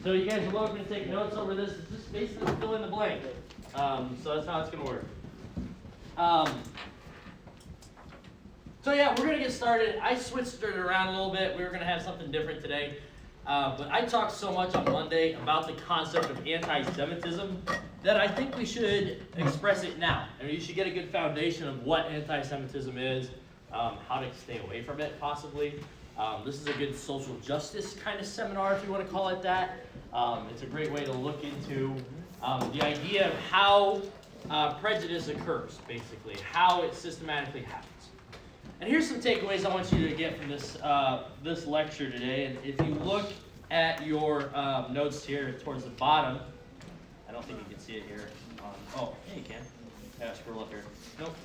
So you guys are welcome to take notes over this. It's just basically fill in the blank. So that's how it's going to work. So yeah, we're going to get started. I switched it around a little bit. We were going to have something different today. But I talked so much on Monday about the concept of anti-Semitism that I think we should express it now. I mean, you should get a good foundation of what anti-Semitism is, how to stay away from it, possibly. This is a good social justice kind of seminar, if you want to call it that. It's a great way to look into the idea of how prejudice occurs, basically, how it systematically happens. And here's some takeaways I want you to get from this lecture today. And if you look at your notes here towards the bottom, I don't think you can see it here. Oh, yeah, you can. Yeah, scroll up here. Nope.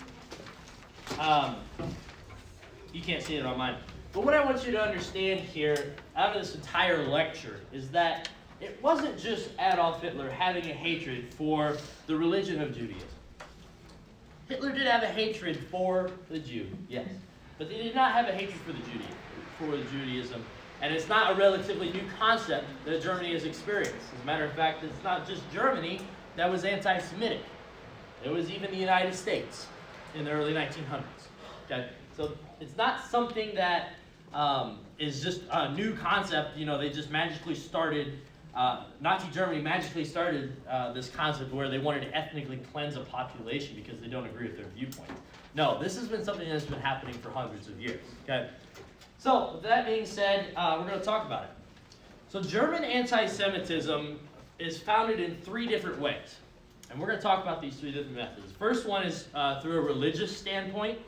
You can't see it on mine. But what I want you to understand here out of this entire lecture is that it wasn't just Adolf Hitler having a hatred for the religion of Judaism. Hitler did have a hatred for the Jew, yes. But they did not have a hatred for the Judaism. And it's not a relatively new concept that Germany has experienced. As a matter of fact, it's not just Germany that was anti-Semitic. It was even the United States in the early 1900s. Okay? So it's not something that is just a new concept. You know, they just magically started, Nazi Germany magically started this concept where they wanted to ethnically cleanse a population because they don't agree with their viewpoint. No, this has been something that's been happening for hundreds of years. Okay? So, with that being said, we're going to talk about it. So, German anti-Semitism is founded in three different ways. And we're going to talk about these three different methods. First one is through a religious standpoint,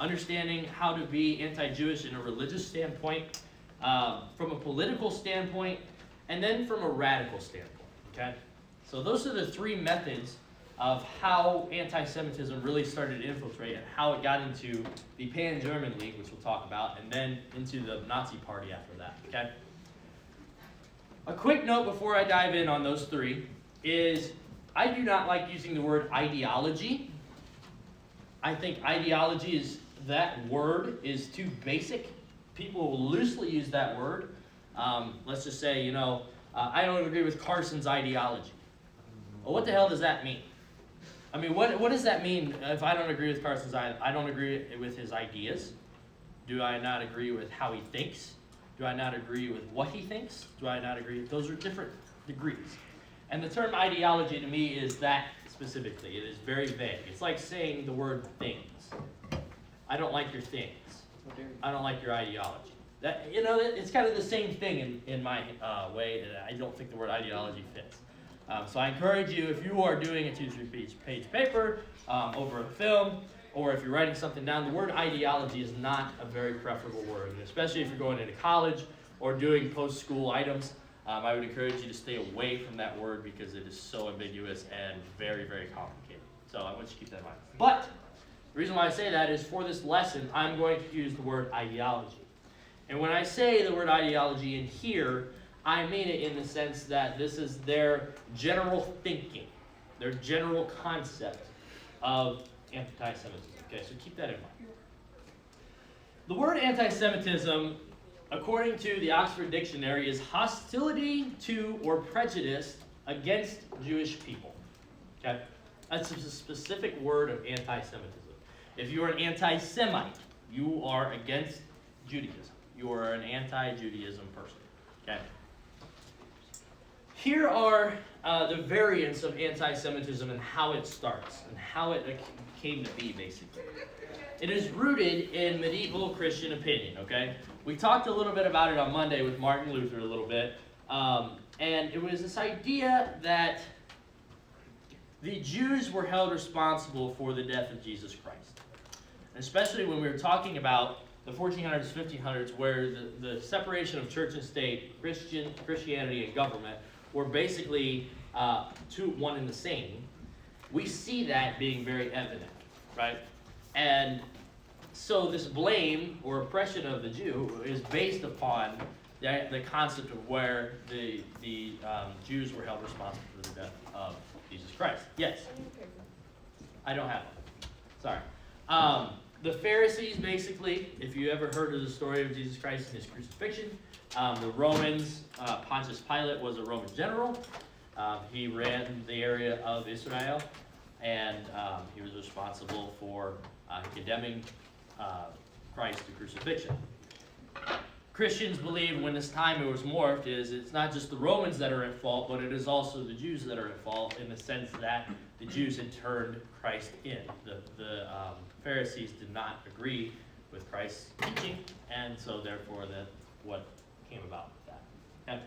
understanding how to be anti-Jewish in a religious standpoint, from a political standpoint, and then from a radical standpoint. Okay? So, those are the three methods of how anti-Semitism really started to infiltrate and how it got into the Pan-German League, which we'll talk about, and then into the Nazi Party after that, okay? A quick note before I dive in on those three is I do not like using the word ideology. I think ideology that word is too basic. People will loosely use that word. Let's just say, I don't agree with Carson's ideology. Well, what the hell does that mean? I mean, what does that mean if I don't agree with Carson's I don't agree with his ideas? Do I not agree with how he thinks? Do I not agree with what he thinks? Do I not agree? Those are different degrees. And the term ideology to me is that specifically. It is very vague. It's like saying the word things. I don't like your things. I don't like your ideology. It's kind of the same thing in my way. I don't think the word ideology fits. So I encourage you, if you are doing a 2-3 page paper over a film, or if you're writing something down, the word ideology is not a very preferable word, and especially if you're going into college or doing post-school items. I would encourage you to stay away from that word because it is so ambiguous and very, very complicated. So I want you to keep that in mind. But the reason why I say that is for this lesson, I'm going to use the word ideology. And when I say the word ideology in here, I mean it in the sense that this is their general thinking, their general concept of anti-Semitism. Okay, so keep that in mind. The word anti-Semitism, according to the Oxford Dictionary, is hostility to or prejudice against Jewish people. Okay, that's a specific word of anti-Semitism. If you are an anti-Semite, you are against Judaism. You are an anti-Judaism person. Okay. Here are the variants of anti-Semitism and how it starts and how it came to be, basically. It is rooted in medieval Christian opinion, okay? We talked a little bit about it on Monday with Martin Luther a little bit, and it was this idea that the Jews were held responsible for the death of Jesus Christ. And especially when we were talking about the 1400s, 1500s, where the separation of church and state, Christianity and government, were basically one and the same, we see that being very evident, right? And so this blame or oppression of the Jew is based upon the concept of where the Jews were held responsible for the death of Jesus Christ. Yes? I don't have one. Sorry. The Pharisees, basically, if you ever heard of the story of Jesus Christ and his crucifixion, the Romans, Pontius Pilate was a Roman general. He ran the area of Israel, and he was responsible for condemning Christ to crucifixion. Christians believe when this time it was morphed is it's not just the Romans that are at fault, but it is also the Jews that are at fault in the sense that the Jews had turned Christ in. The Pharisees did not agree with Christ's teaching, and so therefore that's what came about with that. Okay?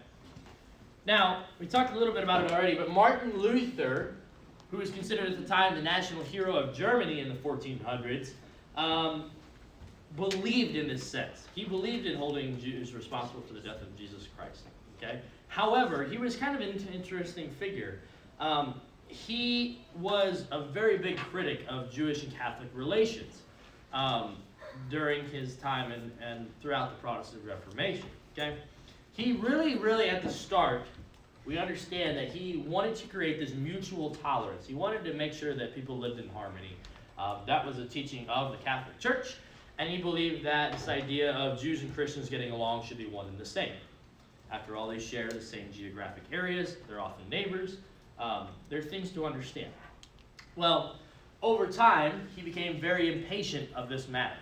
Now, we talked a little bit about it already, but Martin Luther, who was considered at the time the national hero of Germany in the 1400s, believed in this sense. He believed in holding Jews responsible for the death of Jesus Christ. Okay? However, he was kind of an interesting figure. He was a very big critic of Jewish and Catholic relations during his time and throughout the Protestant Reformation. Okay? He really at the start, we understand that he wanted to create this mutual tolerance. He wanted to make sure that people lived in harmony. That was a teaching of the Catholic Church. And he believed that this idea of Jews and Christians getting along should be one and the same. After all, they share the same geographic areas. They're often neighbors. There are things to understand. Well, over time, he became very impatient of this matter.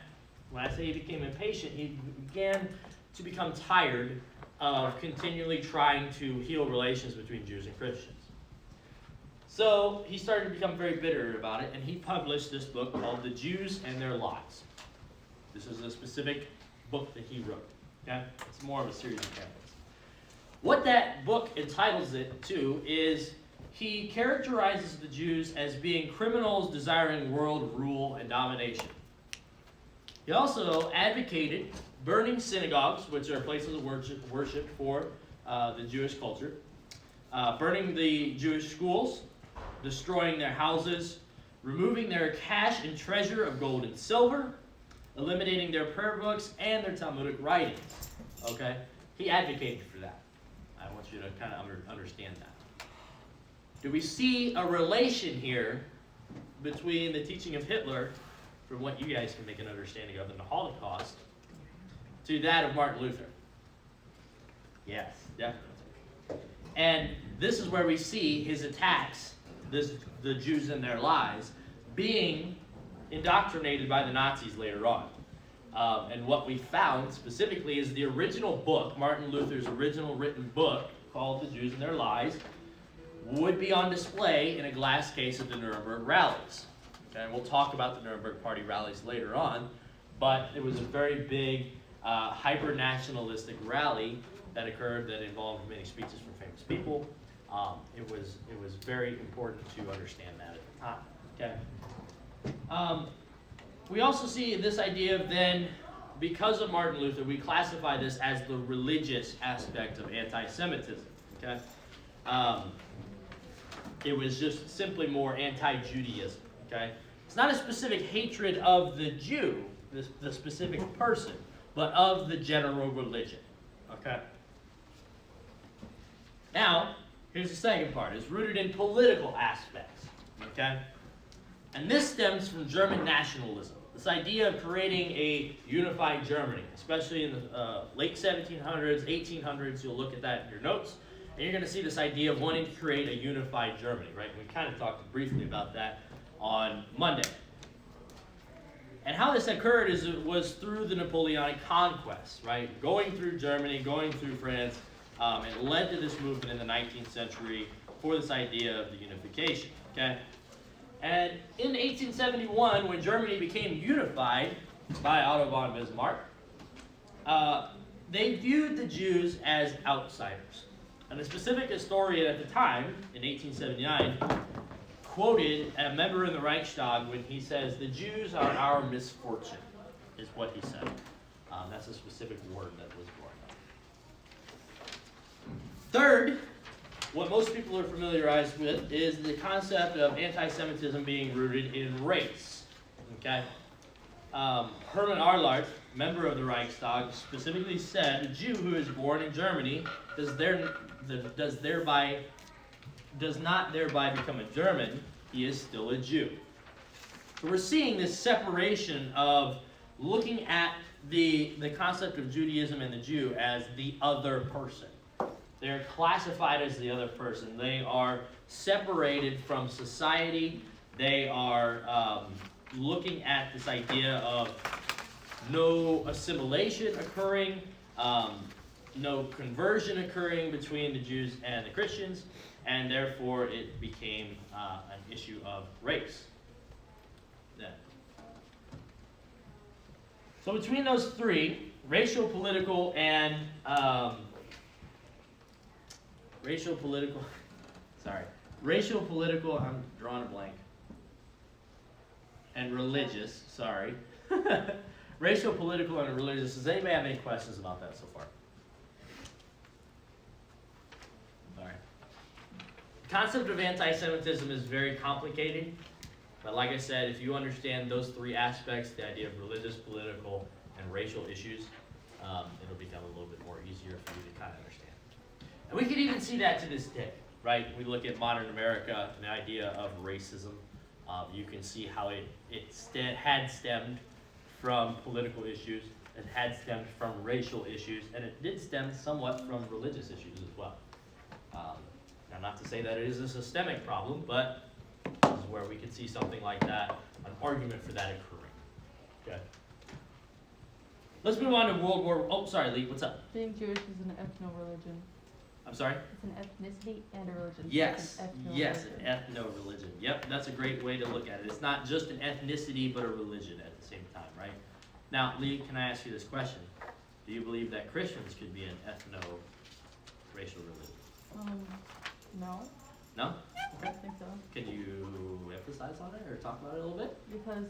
When I say he became impatient, he began to become tired of continually trying to heal relations between Jews and Christians. So he started to become very bitter about it, and he published this book called The Jews and Their Lies. This is a specific book that he wrote. Okay? It's more of a series of pamphlets. What that book entitles it to is he characterizes the Jews as being criminals desiring world rule and domination. He also advocated burning synagogues, which are places of worship for the Jewish culture, burning the Jewish schools, destroying their houses, removing their cash and treasure of gold and silver, eliminating their prayer books and their Talmudic writings. Okay? He advocated for that. I want you to kind of understand that. Do we see a relation here between the teaching of Hitler, from what you guys can make an understanding of in the Holocaust, to that of Martin Luther? Yes, definitely. And this is where we see his attacks, the Jews and their lies, being indoctrinated by the Nazis later on. And what we found specifically is the original book, Martin Luther's original written book, called The Jews and Their Lies, would be on display in a glass case at the Nuremberg rallies. Okay, and we'll talk about the Nuremberg Party rallies later on, but it was a very big hyper-nationalistic rally that occurred that involved many speeches from famous people. It was very important to understand that at the time. Okay. We also see this idea of then, because of Martin Luther, we classify this as the religious aspect of anti-Semitism. Okay. It was just simply more anti-Judaism. Okay. It's not a specific hatred of the Jew, the specific person, but of the general religion. Okay. Now, here's the second part. It's rooted in political aspects. Okay. And this stems from German nationalism. This idea of creating a unified Germany, especially in the late 1700s, 1800s. You'll look at that in your notes, and you're going to see this idea of wanting to create a unified Germany, right? We kind of talked briefly about that on Monday. And how this occurred is it was through the Napoleonic conquest, right? Going through Germany, going through France, it led to this movement in the 19th century for this idea of the unification, okay? And in 1871, when Germany became unified by Otto von Bismarck, they viewed the Jews as outsiders. And a specific historian at the time, in 1879, quoted a member in the Reichstag when he says, "The Jews are our misfortune," is what he said. That's a specific word that was brought up. Third, what most people are familiarized with is the concept of anti-Semitism being rooted in race. Okay? Hermann Arlart, member of the Reichstag, specifically said, "A Jew who is born in Germany does not thereby become a German. He is still a Jew." So we're seeing this separation of looking at the concept of Judaism and the Jew as the other person. They're classified as the other person. They are separated from society. They are looking at this idea of no assimilation occurring, no conversion occurring between the Jews and the Christians, and therefore it became an issue of race. So between those three, racial, political, and racial, political, I'm drawing a blank, and religious, sorry. Racial, political, and religious. Does anybody have any questions about that so far? All right. The concept of anti-Semitism is very complicated, but like I said, if you understand those three aspects, the idea of religious, political, and racial issues, it'll become a little bit more easier for you to kind of understand. And we can even see that to this day, right? We look at modern America and the idea of racism. You can see how it had stemmed from political issues, it had stemmed from racial issues, and it did stem somewhat from religious issues as well. Now, not to say that it is a systemic problem, but this is where we can see something like that, an argument for that occurring. Okay. Let's move on to World War. Oh, sorry, Lee. What's up? Being Jewish is an ethno-religion. I'm sorry? It's an ethnicity and a religion. Yes, yes, an ethno-religion. Yep, that's a great way to look at it. It's not just an ethnicity, but a religion at the same time, right? Now, Lee, can I ask you this question? Do you believe that Christians could be an ethno-racial religion? No. No? I don't think so. Can you emphasize on it or talk about it a little bit? Because,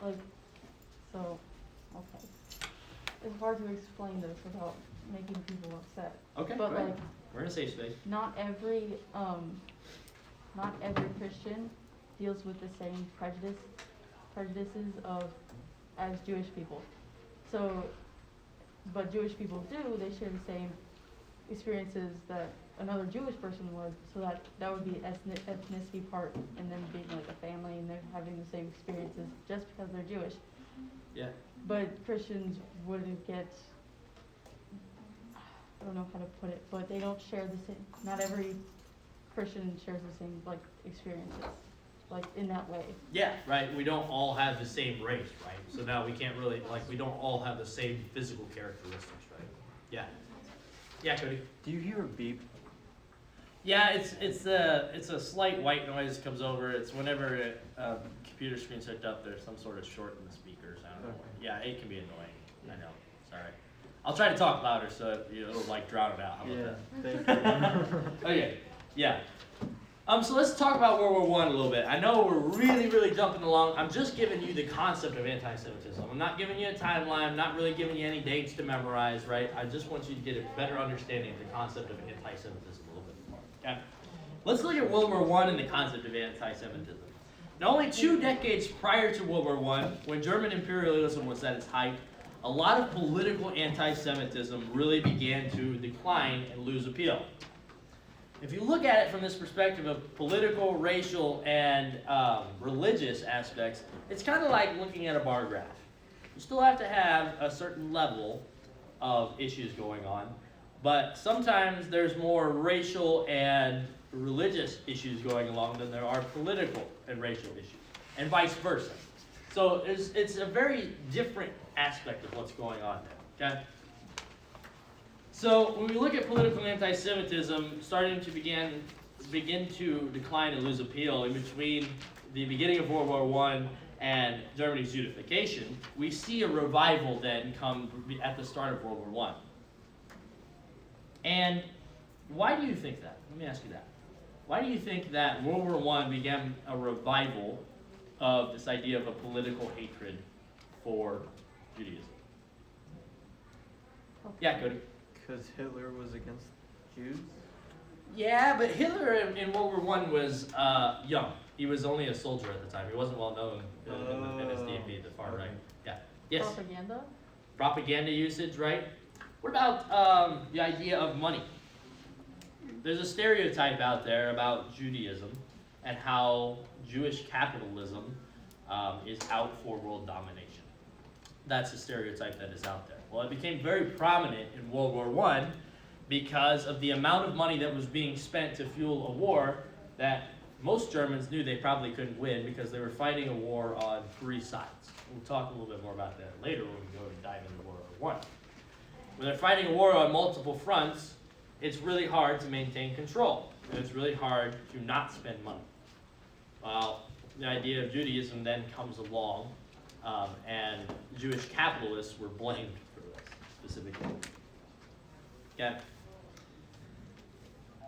okay. It's hard to explain this without making people upset. Okay, but right. like, we're in a safe space. not every Christian deals with the same prejudices as Jewish people. So, but Jewish people do, they share the same experiences that another Jewish person would, so that would be ethnicity part in them being like a family and they're having the same experiences just because they're Jewish. Yeah. But Christians wouldn't get, I don't know how to put it, but they don't share the same, not every Christian shares the same like experiences, like in that way. Yeah, right. We don't all have the same race, right? So now we can't really, like, we don't all have the same physical characteristics, right? Yeah. Yeah, Cody. Do you hear a beep? Yeah, it's a slight white noise that comes over. It's whenever a computer screen's hooked up, there's some sort of short in the speakers. I don't know. Yeah, it can be annoying. I know. Sorry. I'll try to talk louder so it'll like drown it out. How about that? Okay. Yeah. So let's talk about World War I a little bit. I know we're really jumping along. I'm just giving you the concept of anti-Semitism. I'm not giving you a timeline. I'm not really giving you any dates to memorize, right? I just want you to get a better understanding of the concept of anti-Semitism a little bit more. Okay? Let's look at World War I and the concept of anti-Semitism. Now, only 2 decades prior to World War I, when German imperialism was at its height, a lot of political anti-Semitism really began to decline and lose appeal. If you look at it from this perspective of political, racial, and religious aspects, it's kind of like looking at a bar graph. You still have to have a certain level of issues going on, but sometimes there's more racial and religious issues going along than there are political and racial issues, and vice versa. So it's a very different aspect of what's going on there, okay? So when we look at political anti-Semitism starting to begin to decline and lose appeal in between the beginning of World War I and Germany's unification, we see a revival then come at the start of World War I. And why do you think that? Let me ask you that. Why do you think that World War I began a revival of this idea of a political hatred for Judaism? Yeah, Cody. Because Hitler was against Jews? Yeah, but Hitler in World War I was young. He was only a soldier at the time. He wasn't well known in his DMV, the far right. Yeah. Yes? Propaganda? Propaganda usage, right? What about the idea of money? There's a stereotype out there about Judaism, and how Jewish capitalism is out for world domination. That's the stereotype that is out there. Well, it became very prominent in World War I because of the amount of money that was being spent to fuel a war that most Germans knew they probably couldn't win because they were fighting a war on 3 sides. We'll talk a little bit more about that later when we go and dive into World War I. When they're fighting a war on multiple fronts, it's really hard to maintain control, and it's really hard to not spend money. Well, the idea of Judaism then comes along, and Jewish capitalists were blamed for this specifically. Okay?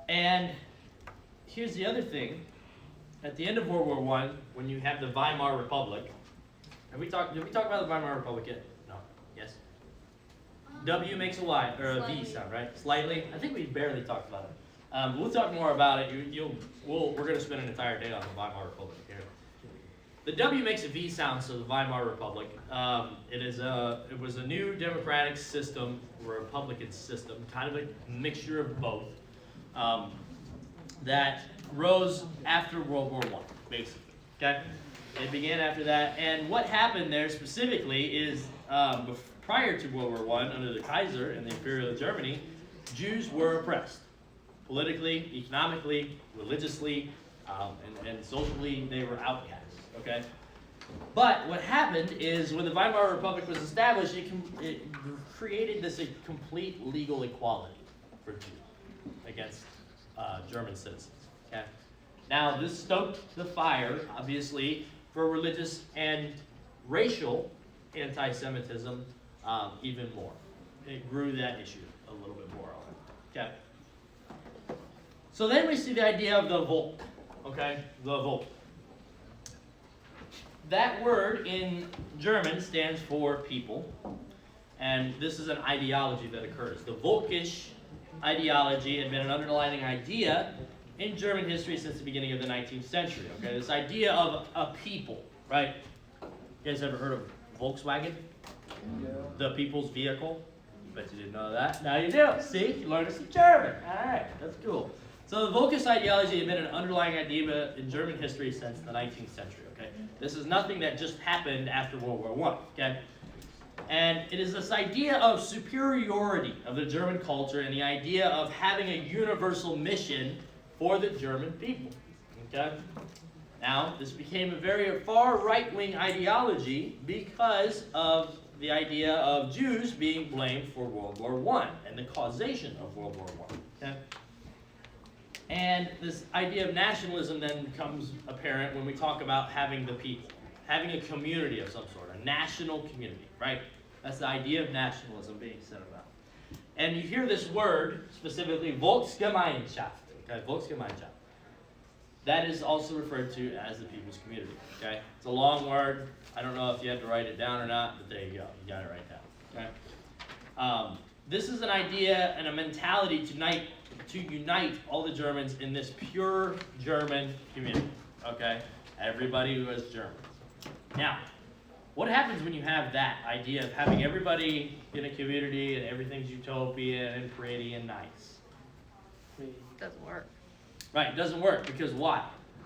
And here's the other thing. At the end of World War I, when you have the Weimar Republic, did we talk about the Weimar Republic yet? No. Yes? W makes a Y, or a V sound, right? Slightly. I think we barely talked about it. We'll talk more about it. We're going to spend an entire day on the Weimar Republic here. The W makes a V sound, so the Weimar Republic. It was a new democratic system, Republican system, kind of a mixture of both, that rose after World War I, basically. Okay, it began after that, and what happened there specifically is prior to World War I, under the Kaiser and the Imperial Germany, Jews were oppressed politically, economically, religiously, and socially. They were outcasts. Okay, but what happened is when the Weimar Republic was established, it created this complete legal equality for Jews against German citizens. Okay, now this stoked the fire, obviously, for religious and racial anti-Semitism even more. It grew that issue a little bit more on it. Okay. So then we see the idea of the Volk. Okay, the Volk. That word in German stands for people, and this is an ideology that occurs. The Volkish ideology had been an underlying idea in German history since the beginning of the 19th century. Okay, this idea of a people, right? You guys ever heard of Volkswagen? Yeah. The people's vehicle? Bet you didn't know that. Now you do. See, you learned some German. All right, that's cool. So the Volkish ideology had been an underlying idea in German history since the 19th century. Okay, this is nothing that just happened after World War I. Okay, and it is this idea of superiority of the German culture and the idea of having a universal mission for the German people. Okay, now this became a very far right-wing ideology because of the idea of Jews being blamed for World War I and the causation of World War I. Okay? And this idea of nationalism then becomes apparent when we talk about having the people, having a community of some sort, a national community, right? That's the idea of nationalism being said about. And you hear this word, specifically Volksgemeinschaft, okay? Volksgemeinschaft. That is also referred to as the people's community, okay? It's a long word. I don't know if you had to write it down or not, but there you go. You got it right down, okay? This is an idea and a mentality to unite all the Germans in this pure German community, okay? Everybody who is German. Now, what happens when you have that idea of having everybody in a community and everything's utopian and pretty and nice? Doesn't work. Right, it doesn't work because why?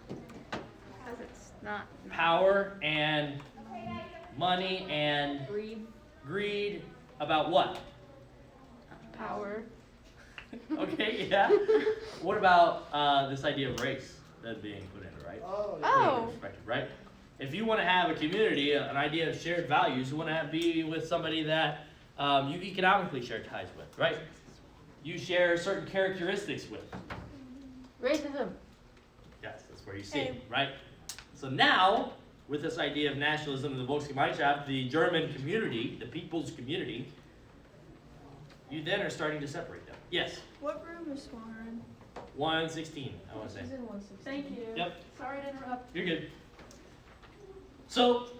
Because it's not. Power and money and greed about what? Power. Okay, yeah. What about this idea of race that's being put in, right? Oh. Perspective, right? If you want to have a community, an idea of shared values, you want to be with somebody that you economically share ties with, right? You share certain characteristics with. Racism. Yes, that's where you see it, right? So now, with this idea of nationalism and the Volksgemeinschaft, the German community, the people's community, you then are starting to separate them. Yes? What room is Swan in? 116, I want to say. She's in 160. Thank you. Yep. Sorry to interrupt. You're good. So,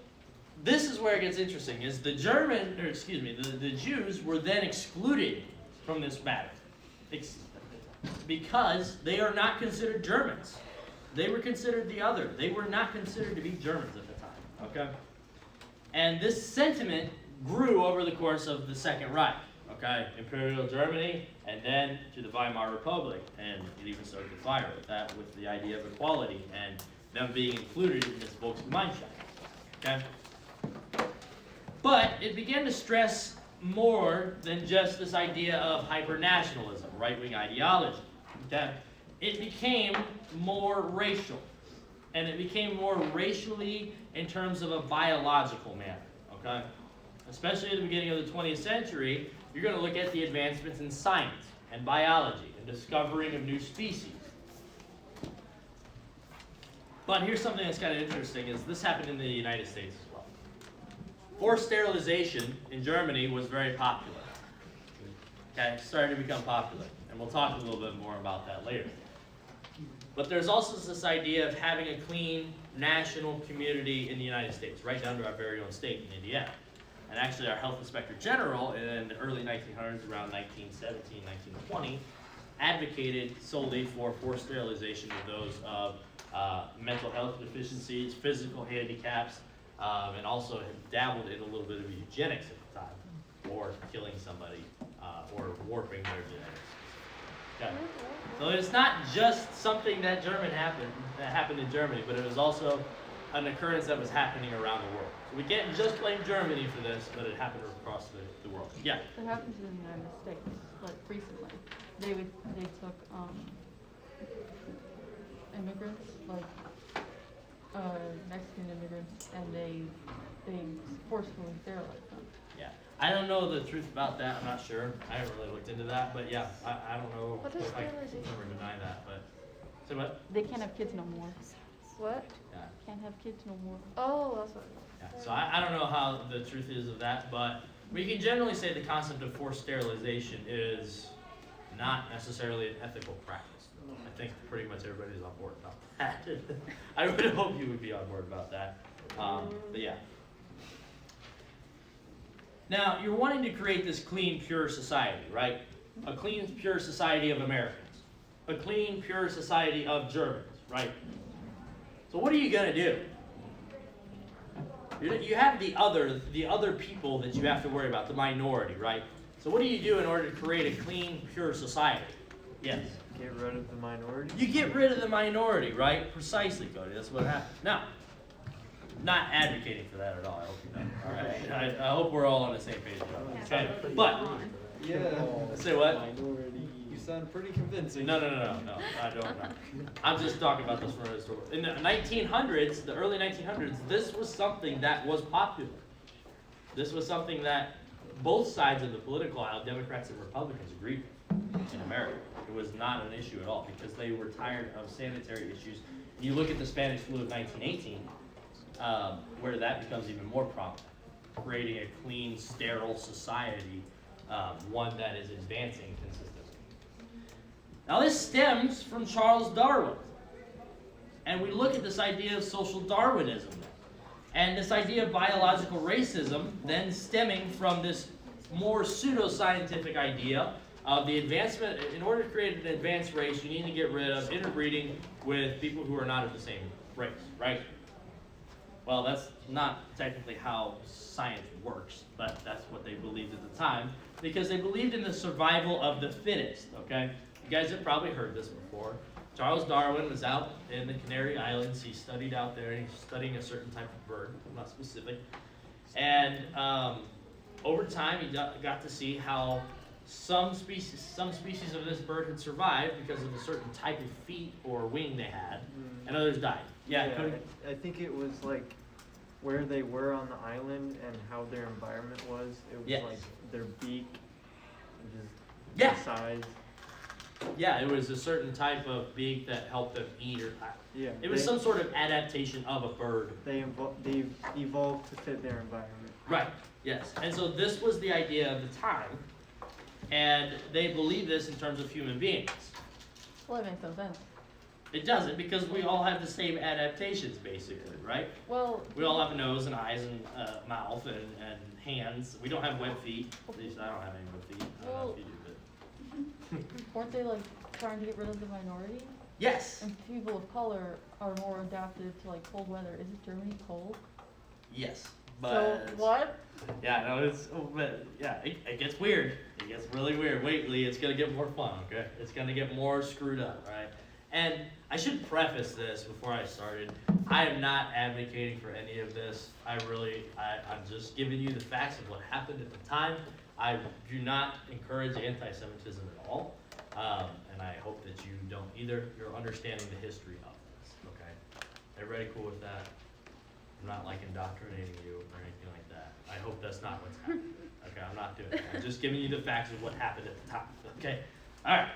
this is where it gets interesting, is the Jews were then excluded from this matter. Because they are not considered Germans. They were considered the other. They were not considered to be Germans at the time, okay? And this sentiment grew over the course of the Second Reich, okay? Imperial Germany, and then to the Weimar Republic, and it even started to fire with that, with the idea of equality and them being included in this Volksgemeinschaft, okay? But it began to stress more than just this idea of hyper-nationalism, right-wing ideology, okay? It became more racial, and it became more racially in terms of a biological manner, okay? Especially at the beginning of the 20th century, you're going to look at the advancements in science and biology and discovering of new species. But here's something that's kind of interesting, is this happened in the United States as well. Forced sterilization in Germany was very popular. Okay, it started to become popular, and we'll talk a little bit more about that later. But there's also this idea of having a clean national community in the United States, right down to our very own state in Indiana. And actually our health inspector general in the early 1900s, around 1917, 1920, advocated solely for forced sterilization of those of mental health deficiencies, physical handicaps, and also had dabbled in a little bit of eugenics at the time, or killing somebody, or warping their genetics. Okay. So it's not just something that happened in Germany, but it was also an occurrence that was happening around the world. So we can't just blame Germany for this, but it happened across the world. Yeah. It happens in the United States, like recently. They took immigrants, like Mexican immigrants, and they forcefully sterilized them. Yeah. I don't know the truth about that. I'm not sure. I haven't really looked into that, but yeah, I don't know What is if I can sterilization? never deny that. But so what? They can't have kids no more. What? Yeah. Can't have kids no more. Oh, that's what. Yeah. So I don't know how the truth is of that, but we can generally say the concept of forced sterilization is not necessarily an ethical practice. I think pretty much everybody's on board about that. I would hope you would be on board about that. But yeah. Now, you're wanting to create this clean, pure society, right? A clean, pure society of Americans. A clean, pure society of Germans, right? So what are you going to do? You have the other people that you have to worry about, the minority, right? So what do you do in order to create a clean, pure society? Yes? Get rid of the minority? You get rid of the minority, right? Precisely, Cody. That's what happens. Now, not advocating for that at all. I hope you know. All right. I hope we're all on the same page about that. Okay. But Yeah. say what? Minority. You sound pretty convincing. No, I don't know. I'm just talking about this from a historical. In the 1900s, the early 1900s, this was something that was popular. This was something that both sides of the political aisle, Democrats and Republicans, agreed with in America. It was not an issue at all because they were tired of sanitary issues. You look at the Spanish flu of 1918, where that becomes even more prominent, creating a clean, sterile society, one that is advancing consistently. Now this stems from Charles Darwin. And we look at this idea of social Darwinism and this idea of biological racism then stemming from this more pseudoscientific idea of the advancement. In order to create an advanced race, you need to get rid of interbreeding with people who are not of the same race, right? Well, that's not technically how science works, but that's what they believed at the time because they believed in the survival of the fittest, okay? You guys have probably heard this before. Charles Darwin was out in the Canary Islands. He studied out there, and he's studying a certain type of bird. I'm not specific. And over time, he got to see how some species of this bird had survived because of a certain type of feet or wing they had, and others died. Yeah, Cody? I think it was like where they were on the island and how their environment was. It was Yes. like their beak, just Yeah. the size. Yeah, it was a certain type of beak that helped them eat or. Yeah. It was some sort of adaptation of a bird. They evolved to fit their environment. Right, yes. And so this was the idea of the time, and they believe this in terms of human beings. Well, that makes no sense. It doesn't because we all have the same adaptations basically, right? Well, We all have a nose and eyes and mouth and hands. We don't have web feet. At least I don't have any web feet. I don't know if you do, but. weren't they like trying to get rid of the minority? Yes. And people of color are more adapted to like cold weather. Isn't Germany cold? Yes. But So what? yeah, no, but yeah, it gets weird. It gets really weird. Wait, Lee, it's gonna get more fun, okay? It's gonna get more screwed up, right? And I should preface this before I started. I am not advocating for any of this. I'm just giving you the facts of what happened at the time. I do not encourage anti-Semitism at all, and I hope that you don't either. You're understanding the history of this, okay? Everybody cool with that? I'm not like indoctrinating you or anything like that. I hope that's not what's happening. Okay, I'm not doing that. I'm just giving you the facts of what happened at the time. Okay? Alright.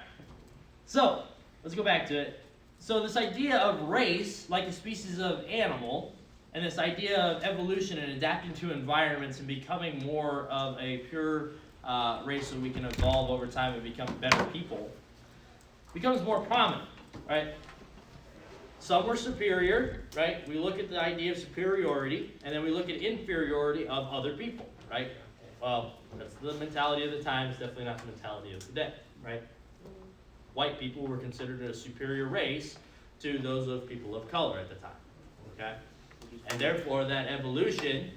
So, let's go back to it. So this idea of race, like a species of animal, and this idea of evolution and adapting to environments and becoming more of a pure race so we can evolve over time and become better people, becomes more prominent, right? Some were superior, right? We look at the idea of superiority, and then we look at inferiority of other people, right? Well, that's the mentality of the time. It's definitely not the mentality of today, right? White people were considered a superior race to those of people of color at the time, okay? And therefore, that evolution,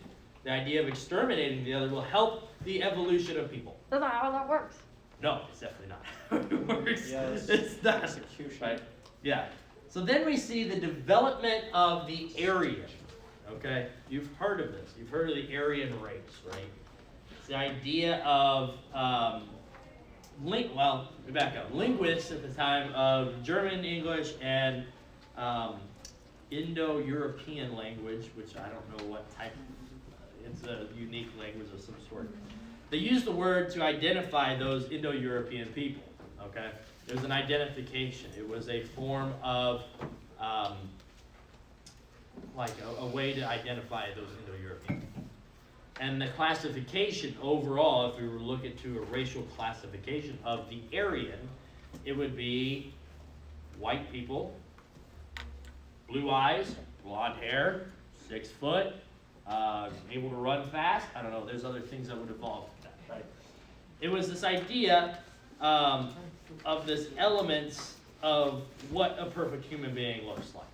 the idea of exterminating the other, will help the evolution of people. That's not how that works. No, it's definitely not how it works. Yes. It's not. Execution. Right? Yeah. So then we see the development of the Aryan. Okay? You've heard of this. You've heard of the Aryan race, right? It's the idea of, we back up. Linguists at the time of German, English, and Indo-European language, which I don't know what type, it's a unique language of some sort. They used the word to identify those Indo-European people, okay? It was an identification. It was a form of, a way to identify those Indo-European people. And the classification overall, if we were looking to a racial classification of the Aryan, it would be white people, blue eyes, blonde hair, 6 foot, able to run fast. I don't know, there's other things that would evolve from that, right? It was this idea of this elements of what a perfect human being looks like.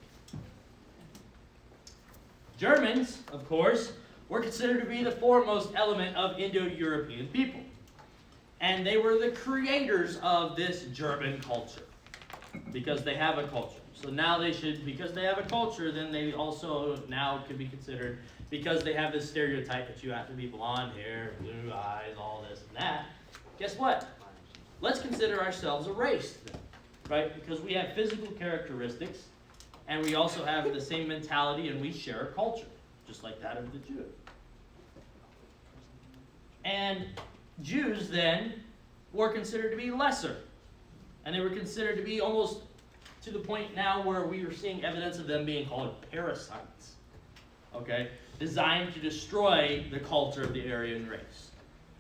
Germans, of course, were considered to be the foremost element of Indo-European people. And they were the creators of this German culture, because they have a culture. So now because they have a culture, then they also now could be considered, because they have this stereotype that you have to be blonde hair, blue eyes, all this and that. Guess what? Let's consider ourselves a race, then, right? Because we have physical characteristics, and we also have the same mentality, and we share a culture, just like that of the Jew. And Jews then were considered to be lesser, and they were considered to be almost to the point now where we are seeing evidence of them being called parasites, okay? Designed to destroy the culture of the Aryan race.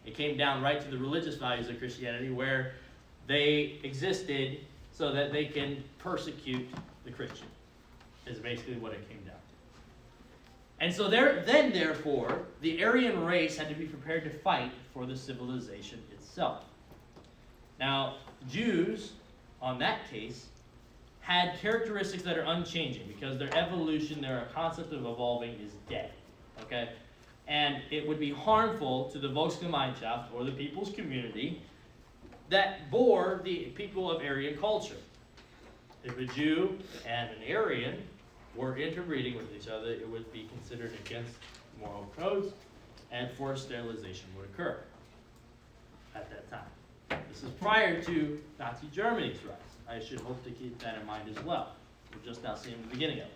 It came down right to the religious values of Christianity, where they existed so that they can persecute the Christian, is basically what it came down to. And so therefore, the Aryan race had to be prepared to fight for the civilization itself. Now, Jews, on that case, had characteristics that are unchanging, because their evolution, their concept of evolving is dead, okay? And it would be harmful to the Volksgemeinschaft, or the people's community, that bore the people of Aryan culture. If a Jew and an Aryan were interbreeding with each other, it would be considered against moral codes, and forced sterilization would occur at that time. This is prior to Nazi Germany's rise. I should hope to keep that in mind as well. We're just now seeing the beginning of it.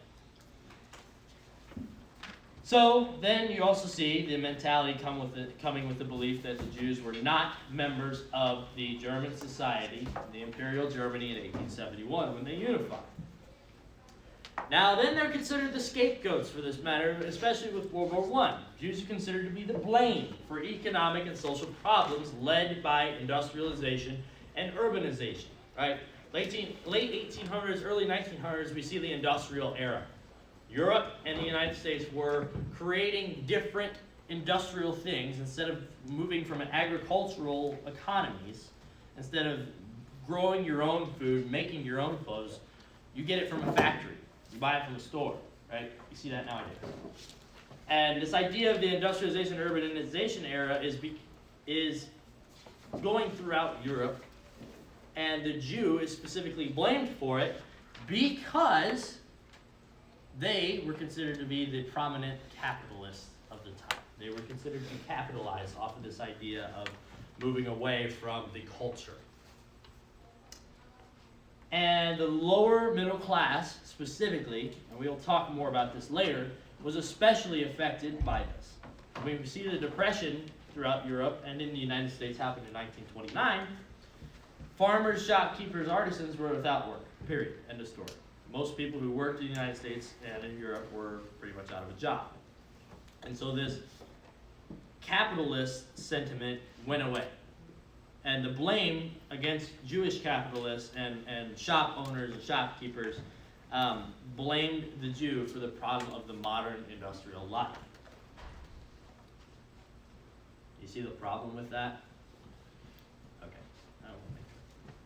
So then you also see the mentality coming with the belief that the Jews were not members of the German society, the Imperial Germany in 1871 when they unified. Now then they're considered the scapegoats for this matter, especially with World War I. Jews are considered to be the blame for economic and social problems led by industrialization and urbanization, right? Late 1800s, early 1900s, we see the industrial era. Europe and the United States were creating different industrial things instead of moving from an agricultural economies. Instead of growing your own food, making your own clothes, you get it from a factory. You buy it from a store, right? You see that nowadays. And this idea of the industrialization, urbanization era is going throughout Europe, and the Jew is specifically blamed for it because they were considered to be the prominent capitalists of the time. They were considered to capitalize off of this idea of moving away from the culture. And the lower middle class, specifically, and we'll talk more about this later, was especially affected by this. When we see the Depression throughout Europe and in the United States happened in 1929, farmers, shopkeepers, artisans were without work, period, end of story. Most people who worked in the United States and in Europe were pretty much out of a job. And so this capitalist sentiment went away. And the blame against Jewish capitalists and shop owners and shopkeepers blamed the Jew for the problem of the modern industrial life. You see the problem with that? Okay. I won't make sure.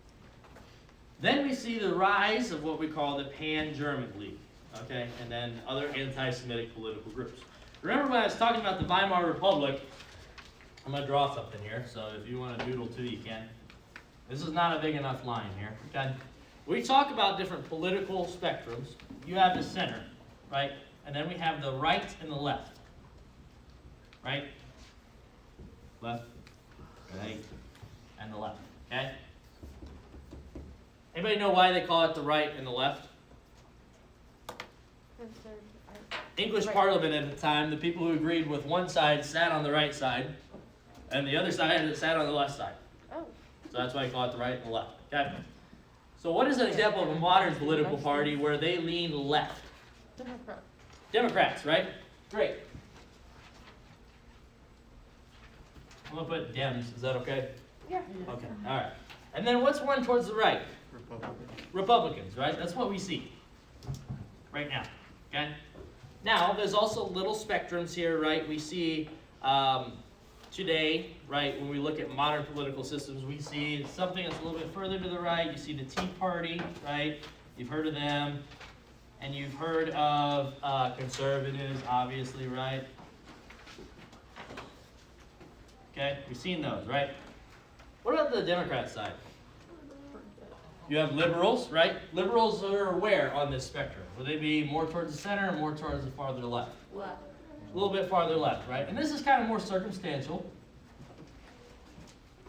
Then we see the rise of what we call the Pan-German League, okay, and then other anti-Semitic political groups. Remember when I was talking about the Weimar Republic? I'm going to draw something here, so if you want to doodle too, you can. This is not a big enough line here, okay? We talk about different political spectrums. You have the center, right? And then we have the right and the left. Right? Left, right, and the left, okay? Anybody know why they call it the right and the left? English Parliament at the time, the people who agreed with one side sat on the right side, and the other side sat on the left side. Oh. So that's why I call it the right and the left. Okay? So what is an example of a modern political party where they lean left? Democrat. Democrats, right? Great. I'm going to put Dems. Is that okay? Yeah. Okay, all right. And then what's one towards the right? Republican. Republicans, right? That's what we see right now, okay? Now, there's also little spectrums here, right? We see today, right, when we look at modern political systems, we see something that's a little bit further to the right. You see the Tea Party, right? You've heard of them. And you've heard of conservatives, obviously, right? Okay, we've seen those, right? What about the Democrat side? You have liberals, right? Liberals are where on this spectrum? Would they be more towards the center or more towards the farther left? Left. A little bit farther left, right? And this is kind of more circumstantial,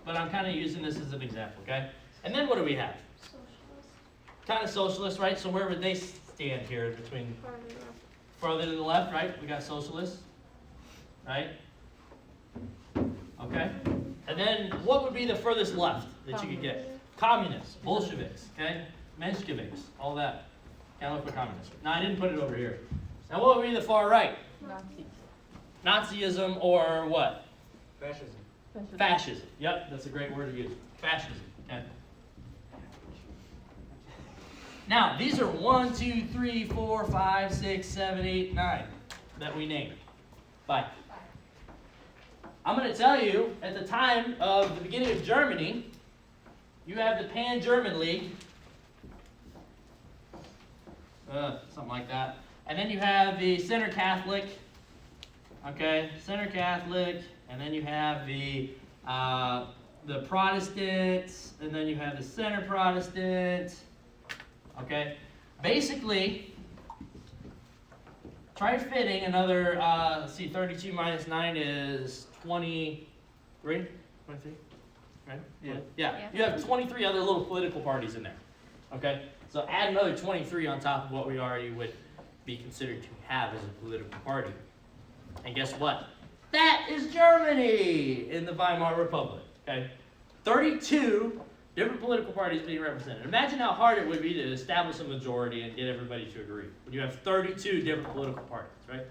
but I'm kind of using this as an example, okay? And then what do we have? Socialist. Kind of socialist, right? So where would they stand here in between? Farther to the left, right? We got socialists, right? Okay. And then what would be the furthest left that you could get? Communists, Bolsheviks, okay? Mensheviks, all that. Can't look for communists. No, I didn't put it over here. Now what would be the far right? Nazis. Nazism or what? Fascism. Fascism. Yep, that's a great word to use. Fascism. Okay. Now, these are 1, 2, 3, 4, 5, 6, 7, 8, 9 that we named. Bye. I'm going to tell you, at the time of the beginning of Germany, you have the Pan-German League. Something like that. And then you have the Center Catholic. Okay, Center Catholic. And then you have the Protestants. And then you have the Center Protestant. Okay, basically, try fitting another, let's see, 32 minus 9 is 23? 23? Right? Yeah. Yeah, you have 23 other little political parties in there. Okay, so add another 23 on top of what we already would be considered to have as a political party. And guess what? That is Germany in the Weimar Republic. Okay, 32 different political parties being represented. Imagine how hard it would be to establish a majority and get everybody to agree when you have 32 different political parties, right?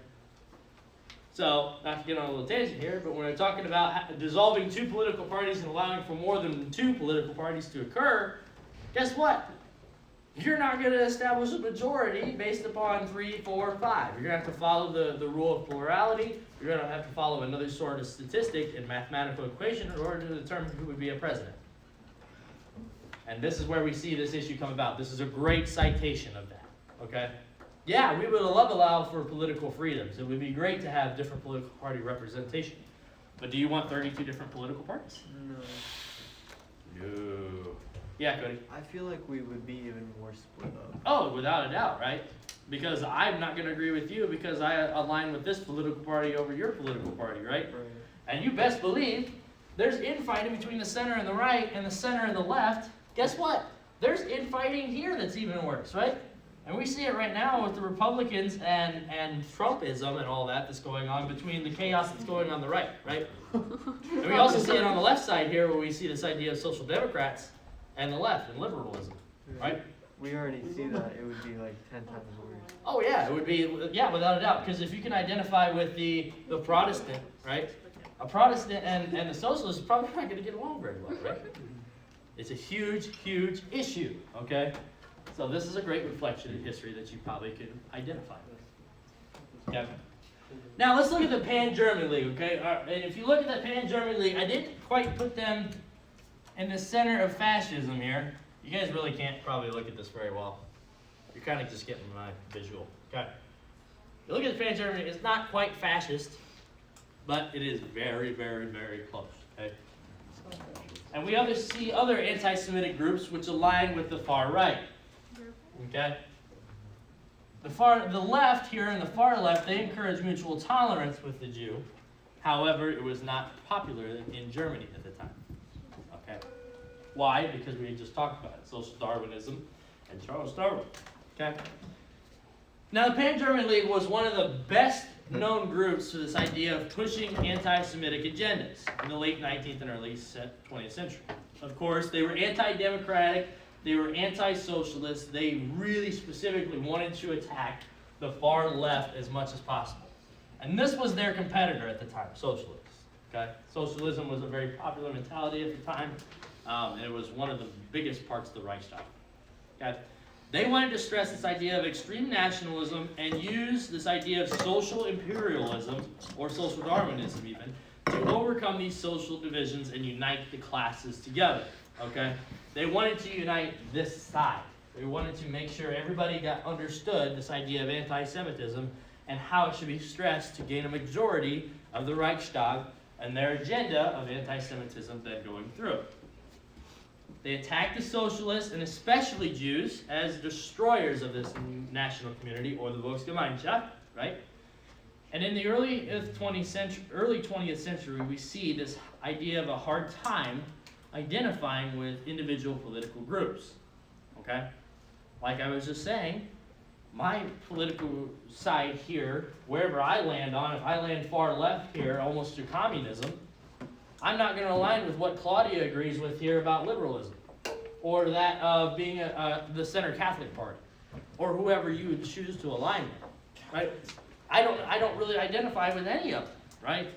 So, not to get on a little tangent here, but when we're talking about dissolving two political parties and allowing for more than two political parties to occur, guess what? You're not going to establish a majority based upon 3, 4, 5. You're going to have to follow the rule of plurality. You're going to have to follow another sort of statistic and mathematical equation in order to determine who would be a president. And this is where we see this issue come about. This is a great citation of that, okay? Yeah, we would allow for political freedoms. It would be great to have different political party representation. But do you want 32 different political parties? No. No. Yeah, Cody. I feel like we would be even more split up. Oh, without a doubt, right? Because I'm not going to agree with you because I align with this political party over your political party, right? Right. And you best believe there's infighting between the center and the right and the center and the left. Guess what? There's infighting here that's even worse, right? And we see it right now with the Republicans and Trumpism and all that's going on between the chaos that's going on the right, right? And we also see it on the left side here where we see this idea of social democrats and the left and liberalism, right? We already see that. It would be like 10 times worse. Oh yeah, it would be, yeah, without a doubt, because if you can identify with the Protestant, right? A Protestant and the socialist is probably not going to get along very well, right? It's a huge, huge issue, okay? So this is a great reflection in history that you probably can identify with. Okay. Now let's look at the Pan-German League, okay? And if you look at the Pan-German League, I didn't quite put them in the center of fascism here. You guys really can't probably look at this very well. You're kind of just getting my visual, okay? You look at the Pan-German League, it's not quite fascist, but it is very, very, very close, okay? And we see other anti-Semitic groups which align with the far right. Okay? The left here and the far left, they encourage mutual tolerance with the Jew. However, it was not popular in Germany at the time. Okay? Why? Because we just talked about it. Social Darwinism and Charles Darwin. Okay? Now, the Pan-German League was one of the best known groups for this idea of pushing anti-Semitic agendas in the late 19th and early 20th century. Of course, they were anti-democratic, they were anti-socialist, they really specifically wanted to attack the far left as much as possible. And this was their competitor at the time, socialists. Okay? Socialism was a very popular mentality at the time, and it was one of the biggest parts of the Reichstag. Okay? They wanted to stress this idea of extreme nationalism and use this idea of social imperialism, or social Darwinism even, to overcome these social divisions and unite the classes together. Okay? They wanted to unite this side. They wanted to make sure everybody understood this idea of anti-Semitism and how it should be stressed to gain a majority of the Reichstag and their agenda of anti-Semitism then going through. They attacked the socialists, and especially Jews, as destroyers of this national community, or the Volksgemeinschaft, right? And in the early 20th century, we see this idea of a hard time identifying with individual political groups, okay? Like I was just saying, my political side here, wherever I land on, if I land far left here, almost to communism, I'm not going to align with what Claudia agrees with here about liberalism, or that of being the Center Catholic Party, or whoever you would choose to align with, right? I don't really identify with any of them, right?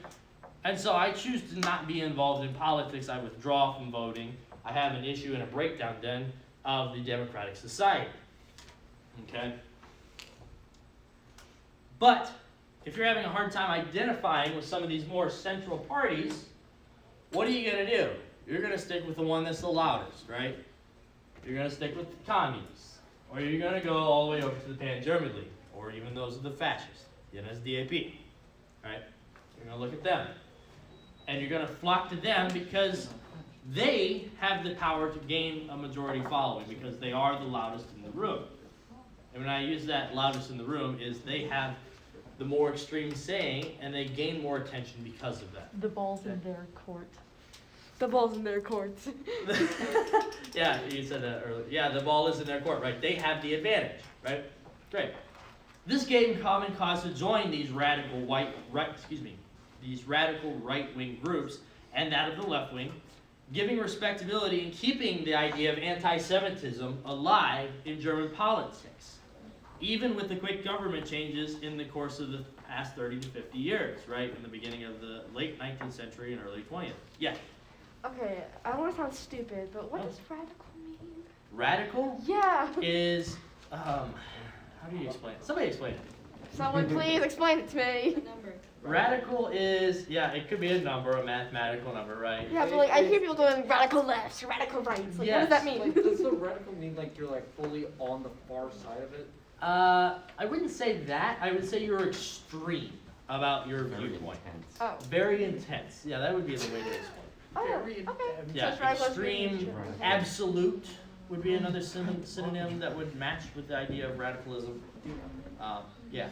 And so I choose to not be involved in politics. I withdraw from voting. I have an issue and a breakdown then of the democratic society, okay? But if you're having a hard time identifying with some of these more central parties, what are you going to do? You're going to stick with the one that's the loudest, right? You're going to stick with the communists. Or you're going to go all the way over to the Pan-German League, or even those of the fascists, the NSDAP, right? You're going to look at them. And you're going to flock to them because they have the power to gain a majority following, because they are the loudest in the room. And when I use that loudest in the room, is they have the more extreme saying, and they gain more attention because of that. The ball's in their court. The ball's in their courts. Yeah, you said that earlier. Yeah, the ball is in their court, right? They have the advantage, right? Great. This gave common cause to join these radical these radical right-wing groups and that of the left wing, giving respectability and keeping the idea of anti-Semitism alive in German politics, even with the quick government changes in the course of the past 30 to 50 years, right? In the beginning of the late 19th century and early 20th. Yeah. Okay, I don't want to sound stupid, but what does radical mean? Radical Yeah. is, how do you explain it? Somebody explain it. Someone please explain it to me. Radical is, yeah, it could be a number, a mathematical number, right? Yeah, but like I hear people doing radical lefts, radical rights. Like, what does that mean? Like, does the radical mean like you're like fully on the far side of it? I wouldn't say that. I would say you're extreme about your viewpoint. Oh. Very intense. Yeah, that would be the way to explain. Oh, okay. Yeah, So Stragglers would be extreme, extreme. absolute would be another synonym that would match with the idea of radicalism. Yeah,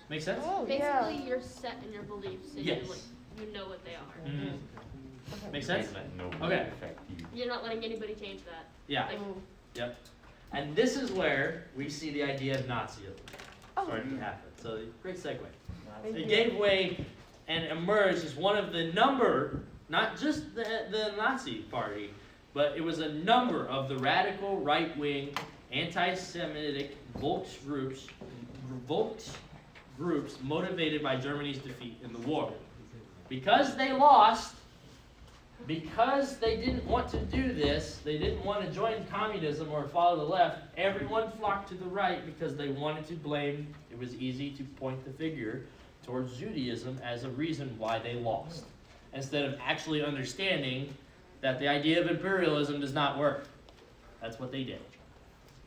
make sense? Oh, Basically, yeah. you're set in your beliefs and Yes. you know what they are. Mm-hmm. Make sense? Okay. Okay. You're not letting anybody change that. Yeah. Like, Yep. And this is where we see the idea of Nazism Oh. starting to happen. So great segue. Thank It you. gave way and emerged as one of the number, not just the Nazi party, but it was a number of the radical right-wing anti-Semitic Volksgroups motivated by Germany's defeat in the war. Because they lost, because they didn't want to do this, they didn't want to join communism or follow the left, everyone flocked to the right because they wanted to blame, it was easy to point the finger towards Judaism as a reason why they lost, instead of actually understanding that the idea of imperialism does not work. That's what they did.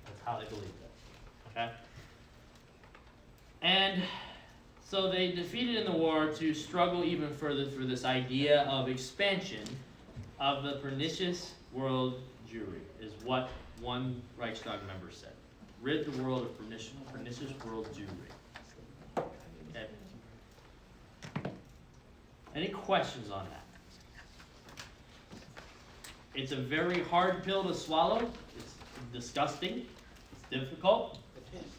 That's how they believed it. Okay? And so they defeated in the war to struggle even further through this idea of expansion of the pernicious world Jewry, is what one Reichstag member said. Rid the world of pernicious world Jewry. Okay. Any questions on that? It's a very hard pill to swallow. It's disgusting. It's difficult.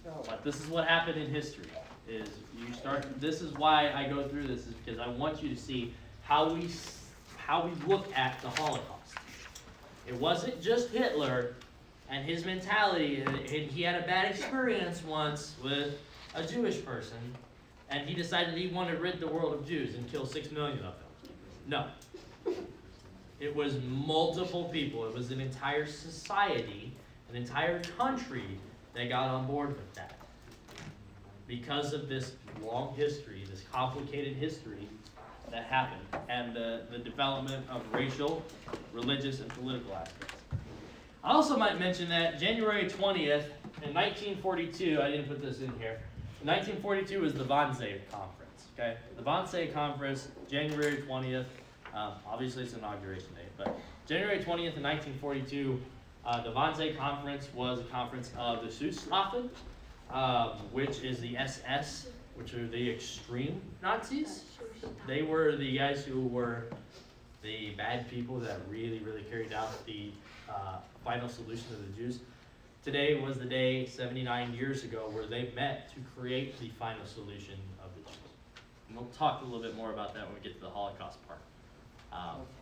But this is what happened in history. Is you start. This is why I go through this, is because I want you to see how we look at the Holocaust. It wasn't just Hitler and his mentality. And he had a bad experience once with a Jewish person, and he decided he wanted to rid the world of Jews and kill 6 million of them. No. It was multiple people. It was an entire society, an entire country that got on board with that. Because of this long history, this complicated history that happened, and the development of racial, religious, and political aspects. I also might mention that January 20th, in 1942, I didn't put this in here, 1942 was the Wannsee Conference, okay? The Wannsee Conference, January 20th, obviously it's inauguration day, but January 20th in 1942, the Wannsee Conference was a conference of the Schutzwaffen, which is the SS, which are the extreme Nazis. They were the guys who were the bad people that really, really carried out the final solution of the Jews. Today was the day 79 years ago where they met to create the final solution of the Jews. And we'll talk a little bit more about that when we get to the Holocaust part.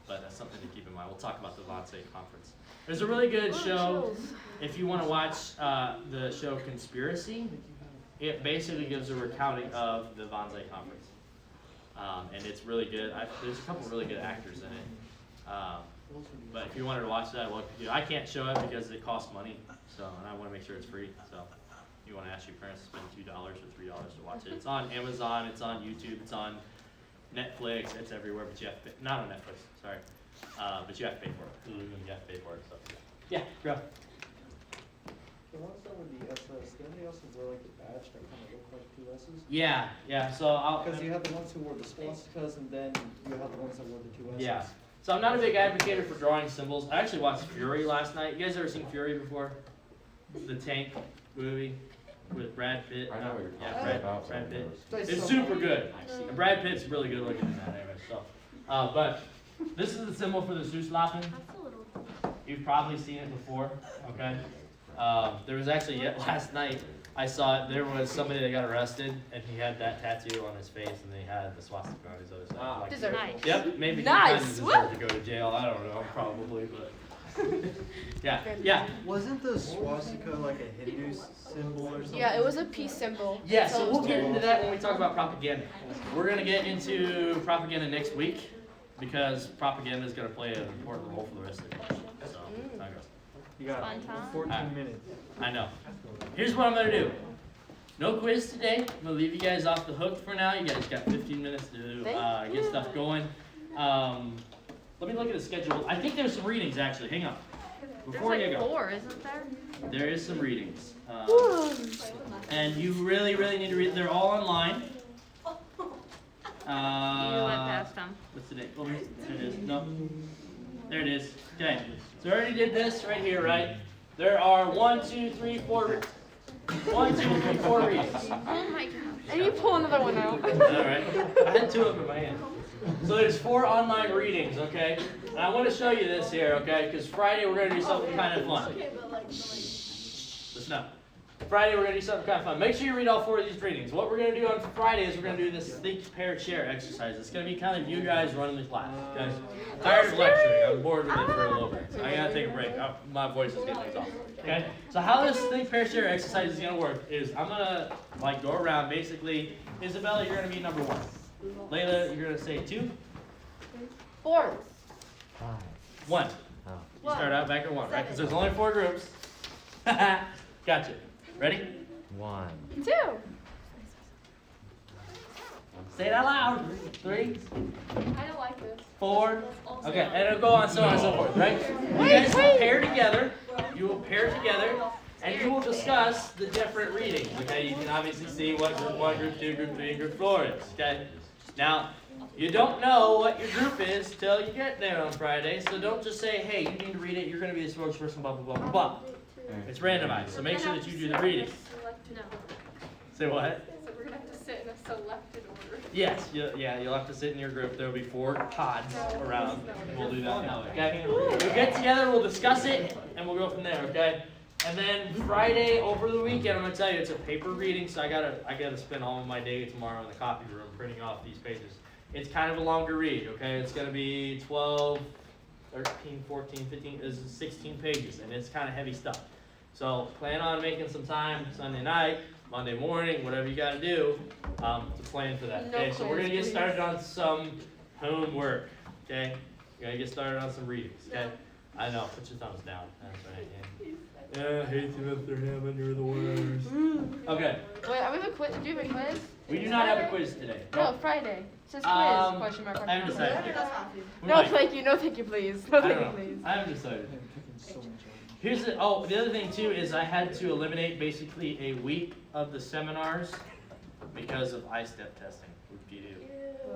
But that's something to keep in mind. We'll talk about the Wannsee Conference. There's a really good show. If you want to watch the show Conspiracy, it basically gives a recounting of the Wannsee Conference. And it's really good. There's a couple really good actors in it. But if you wanted to watch that, well, I can't show it because it costs money. And I want to make sure it's free. So you want to ask your parents to spend $2 or $3 to watch it. It's on Amazon, it's on YouTube, it's on Netflix, it's everywhere, but you have to pay, not on Netflix, sorry. But you have to pay for it. You have to pay for it. So yeah, go. The ones that were the SS, didn't they also wear like the badge that kind of looked like two S's? Yeah. So Because you had the ones who wore the swastikas, and then you had the ones that wore the two S's. yeah. So I'm not a big advocate for drawing symbols. I actually watched Fury last night. You guys ever seen Fury before? The tank movie with Brad Pitt. I know what you're Yeah, talking Brad about. Pitt. That's It's so super funny. good. And Brad Pitt's really good looking in that anyway. So, but this is the symbol for the Schutzwaffen. that's a little. You've probably seen it before, okay? There was actually, last night, I saw it, there was somebody that got arrested, and he had that tattoo on his face, and they had the swastika on his other side. Wow. Like, Deserve. Nice. yep, maybe Nice. he deserved to go to jail, I don't know, probably, but. Yeah. Wasn't the swastika like a Hindu symbol or something? Yeah, it was a peace symbol. Yeah, so we'll get into that when we talk about propaganda. We're gonna get into propaganda next week, because propaganda is gonna play an important role for the rest of the course. So, there it goes. You got Fun time. 14 minutes. I know. Here's what I'm gonna do. No quiz today. I'm gonna leave you guys off the hook for now. You guys got 15 minutes to get stuff going. Let me look at the schedule. I think there's some readings actually. Hang on. before you go, 4, isn't there? there is some readings. And you really, really need to read. They're all online. You went past them. What's the date? Oh, there it is. No. There it is. Okay. So I already did this right here, right? There are 1, 2, 3, 4. 1, 2, 3, 4 readings. Oh my gosh. And you pull another one out. All right. I had 2 of them in my hand. So there's 4 online readings, okay? And I want to show you this here, okay? Because Friday we're going to do something kind of fun. Listen up. Friday we're going to do something kind of fun. Make sure you read all 4 of these readings. What we're going to do on Friday is we're going to do this think, pair, share exercise. It's going to be kind of you guys running the class, okay? I'm tired of lecturing. I'm bored with it for a little bit. So I got to take a break. My voice is getting exhausted, okay? So how this think, pair, share exercise is going to work is I'm going to like go around. Basically, Isabella, you're going to be number 1. Layla, you're going to say 2. 4. 1. Oh. You start out back at 1, right? Because there's only 4 groups. Gotcha. Ready? 1. 2. Say it out loud. 3, I don't like this. 4. Okay, and it'll go on so on and so forth, right? You guys will pair together. You will pair together, and you will discuss the different readings. Okay, you can obviously see what group 1, group 2, group 3, and group 4 is. Okay. Now, you don't know what your group is till you get there on Friday, so don't just say, hey, you need to read it. You're going to be the spokesperson, blah, blah, blah, blah, blah. It's randomized, so make sure that you do the reading. No. Say what? So we're gonna have to sit in a selected order. Yes, you'll have to sit in your group. There will be 4 pods around. We'll do that now, okay? We'll get together, we'll discuss it, and we'll go from there, okay? And then Friday, over the weekend, I'm gonna tell you, it's a paper reading, so I gotta spend all of my day tomorrow in the copy room printing off these pages. It's kind of a longer read, okay? It's gonna be 12, 13, 14, 15, this is 16 pages, and it's kind of heavy stuff. So plan on making some time Sunday night, Monday morning, whatever you gotta do, to plan for that. Okay, so we're gonna get started on some homework. Okay, we're gonna get started on some readings. Okay, I know. Put your thumbs down. That's right. Yeah, I hate you, Mr. Hammond. You're the worst. Okay, Wait, are we have a quiz? Do you have a quiz? we do not have a quiz today. No, Friday. It says quiz. Question mark. I haven't decided yet. We No, might. thank you. No, thank you, please. No, I thank don't you, know. please. I haven't decided. So much. Here's the other thing too is I had to eliminate basically a week of the seminars because of I-step testing.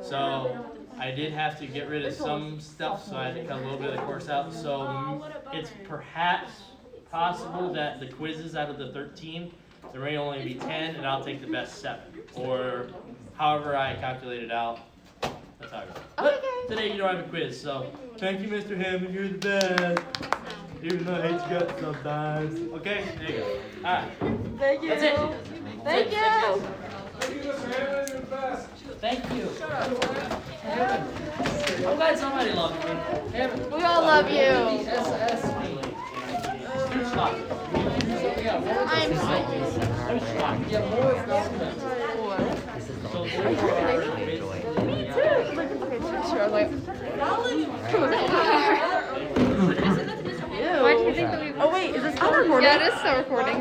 So I did have to get rid of some stuff, so I had to cut a little bit of the course out. So it's perhaps possible that the quizzes out of the 13, there may only be 10, and I'll take the best 7, or however I calculate it out. That's how it goes. But today you don't have a quiz, so thank you, Mr. Hammond. You're the best. Even though I hate you guys sometimes. Okay, there you go. Alright. Thank you. That's it. Thank you. Thank you. I'm glad somebody loved me. Hammond. We all love you. SS me. Who's shocked? I'm sorry. Who's shocked? Yeah, more is not enough. This is the So only therefore, part I really basically, enjoy. Me too. Okay, sure. Like. Why do you think that we? Oh wait, is this still recording? Yeah, it is still recording.